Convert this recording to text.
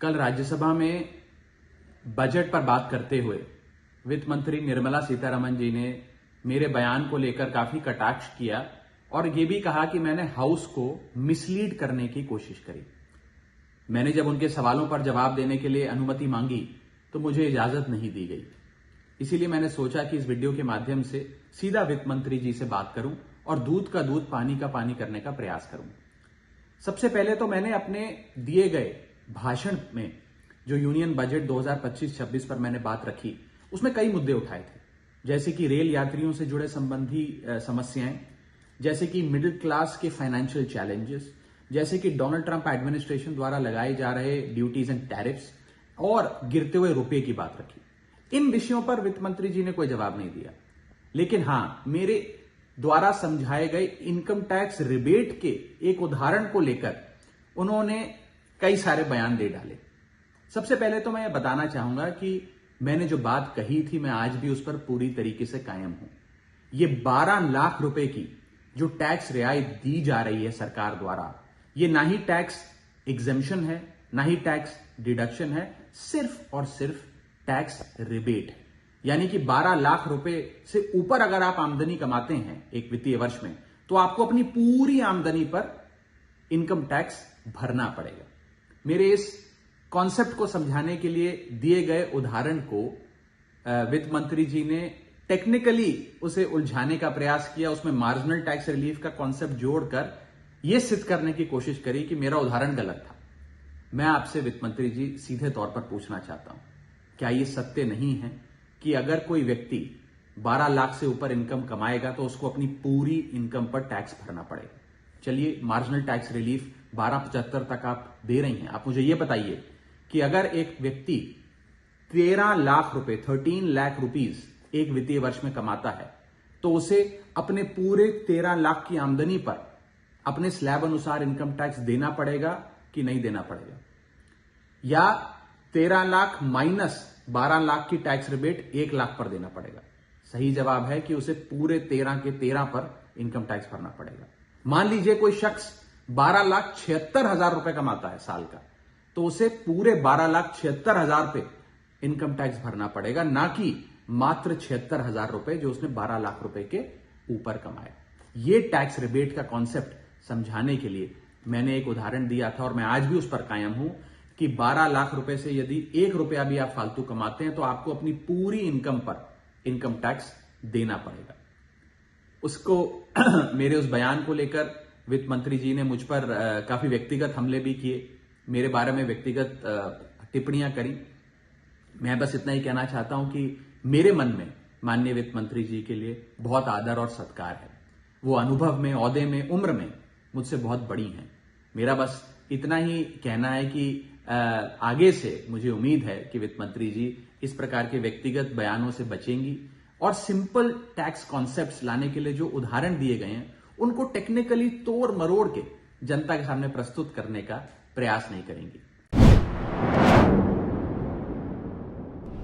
कल राज्यसभा में बजट पर बात करते हुए वित्त मंत्री निर्मला सीतारमण जी ने मेरे बयान को लेकर काफी कटाक्ष किया और ये भी कहा कि मैंने हाउस को मिसलीड करने की कोशिश करी। मैंने जब उनके सवालों पर जवाब देने के लिए अनुमति मांगी तो मुझे इजाजत नहीं दी गई। इसीलिए मैंने सोचा कि इस वीडियो के माध्यम से सीधा वित्त मंत्री जी से बात करूं और दूध का दूध पानी का पानी करने का प्रयास करूं। सबसे पहले तो मैंने अपने दिए गए भाषण में जो यूनियन बजट 2025-26 पर मैंने बात रखी उसमें कई मुद्दे उठाए थे, जैसे कि रेल यात्रियों से जुड़े संबंधी समस्याएं, जैसे कि मिडिल क्लास के फाइनेंशियल चैलेंजेस, जैसे कि डोनाल्ड ट्रंप एडमिनिस्ट्रेशन द्वारा लगाए जा रहे ड्यूटीज एंड टैरिफ्स और गिरते हुए रुपए की बात रखी। इन विषयों पर वित्त मंत्री जी ने कोई जवाब नहीं दिया, लेकिन हां, मेरे द्वारा समझाए गए इनकम टैक्स रिबेट के एक उदाहरण को लेकर उन्होंने कई सारे बयान दे डाले। सबसे पहले तो मैं ये बताना चाहूंगा कि मैंने जो बात कही थी मैं आज भी उस पर पूरी तरीके से कायम हूं। ये 12 लाख रुपए की जो टैक्स रियायत दी जा रही है सरकार द्वारा, ये ना ही टैक्स एग्जेम्पशन है, ना ही टैक्स डिडक्शन है, सिर्फ और सिर्फ टैक्स रिबेट है। यानी कि 12 लाख रुपए से ऊपर अगर आप आमदनी कमाते हैं एक वित्तीय वर्ष में, तो आपको अपनी पूरी आमदनी पर इनकम टैक्स भरना पड़ेगा। मेरे इस कॉन्सेप्ट को समझाने के लिए दिए गए उदाहरण को वित्त मंत्री जी ने टेक्निकली उसे उलझाने का प्रयास किया, उसमें मार्जिनल टैक्स रिलीफ का कॉन्सेप्ट जोड़कर यह सिद्ध करने की कोशिश करी कि मेरा उदाहरण गलत था। मैं आपसे वित्त मंत्री जी सीधे तौर पर पूछना चाहता हूं, क्या यह सत्य नहीं है कि अगर कोई व्यक्ति 12 लाख से ऊपर इनकम कमाएगा तो उसको अपनी पूरी इनकम पर टैक्स भरना पड़ेगा? चलिए, मार्जिनल टैक्स रिलीफ 1275 तक आप दे रही हैं। आप मुझे यह बताइए कि अगर एक व्यक्ति 13 लाख रुपए 13 लाख रुपीज एक वित्तीय वर्ष में कमाता है तो उसे अपने पूरे 13 लाख की आमदनी पर अपने स्लैब अनुसार इनकम टैक्स देना पड़ेगा कि नहीं देना पड़ेगा? या 13 लाख माइनस 12 लाख की टैक्स रिबेट 1 लाख पर देना पड़ेगा? सही जवाब है कि उसे पूरे 13 के 13 पर इनकम टैक्स भरना पड़ेगा। मान लीजिए कोई शख्स 12,76,000 रुपए कमाता है साल का, तो उसे पूरे 12,76,000 पे इनकम टैक्स भरना पड़ेगा, ना कि मात्र 76,000 रुपए जो उसने 12 लाख रुपए के ऊपर कमाया। ये टैक्स रिबेट का कॉन्सेप्ट समझाने के लिए मैंने एक उदाहरण दिया था और मैं आज भी उस पर कायम हूं कि 12 लाख रुपए से यदि 1 रुपया भी आप फालतू कमाते हैं तो आपको अपनी पूरी इनकम पर इनकम टैक्स देना पड़ेगा। उसको मेरे उस बयान को लेकर वित्त मंत्री जी ने मुझ पर काफी व्यक्तिगत हमले भी किए, मेरे बारे में व्यक्तिगत टिप्पणियां करी। मैं बस इतना ही कहना चाहता हूं कि मेरे मन में माननीय वित्त मंत्री जी के लिए बहुत आदर और सत्कार है। वो अनुभव में, ओहदे में, उम्र में मुझसे बहुत बड़ी हैं। मेरा बस इतना ही कहना है कि आगे से मुझे उम्मीद है कि वित्त मंत्री जी इस प्रकार के व्यक्तिगत बयानों से बचेंगी और सिंपल टैक्स कॉन्सेप्ट्स लाने के लिए जो उदाहरण दिए गए हैं उनको टेक्निकली तोड़ मरोड़ के जनता के सामने प्रस्तुत करने का प्रयास नहीं करेंगी।